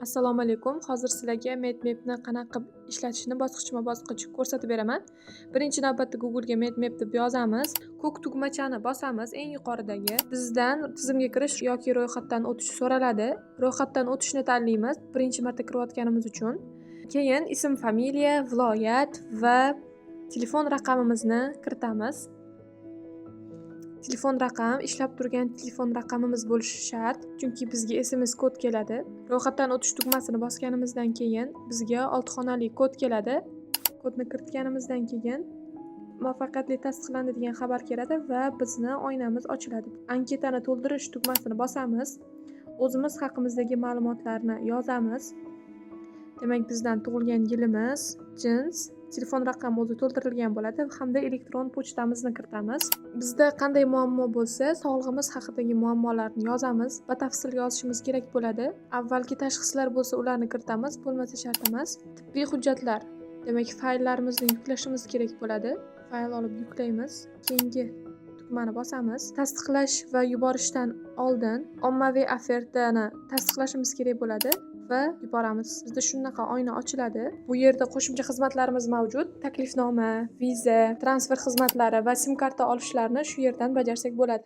Assalomu alaykum. Hozir sizlarga MedMap'ni qanaqa qilib ishlatishni bosqichma-bosqich ko'rsatib beraman. Birinchi navbatda Google'ga MedMap deb yozamiz. Ko'k tugmachani bosamiz eng yuqoridagi. Bizdan tizimga kirish yoki ro'yxatdan o'tish so'raladi. Ro'yxatdan o'tishni tanlaymiz, birinchi marta kirayotganimiz uchun. Keyin ism, familiya, viloyat va telefon raqamimizni kiritamiz. Telefon raqam ishlab turgan telefon raqamimiz bo'lishi shart, chunki bizga SMS kod keladi. Ro'yxatdan o'tish tugmasini bosganimizdan keyin bizga 6 xonali kod keladi. Kodni kiritganimizdan keyin muvaffaqiyatli tasdiqlandi degan xabar keladi va bizni oynamiz ochiladi. Anketani to'ldirish tugmasini bosamiz. O'zimiz haqimizdagi ma'lumotlarni yozamiz. Demak, bizdan tug'ilgan yilimiz, jins, telefon raqami o'zi to'ldirilgan bo'ladi hamda elektron pochtamizni kiritamiz. Bizda qanday muammo bo'lsa, sog'lig'imiz haqidagi muammolarni yozamiz, batafsil yozishimiz kerak bo'ladi. Avvalgi tashxislar bo'lsa, ularni kiritamiz, bo'lmasa shart emas. Tibbiy hujjatlar, demak, fayllarimizni yuklashimiz kerak bo'ladi. Fayl olib yuklaymiz. Keyingi tugmani bosamiz. Tasdiqlash va yuborishdan oldin ommaviy ofertani tasdiqlashimiz kerak bo'ladi va yuboramiz. Bizda shunaqa oyna ochiladi. Bu yerda qo'shimcha xizmatlarimiz mavjud. Taklifnoma, viza, transfer xizmatlari va sim karta olishlarni shu yerdan bajarsak bo'ladi.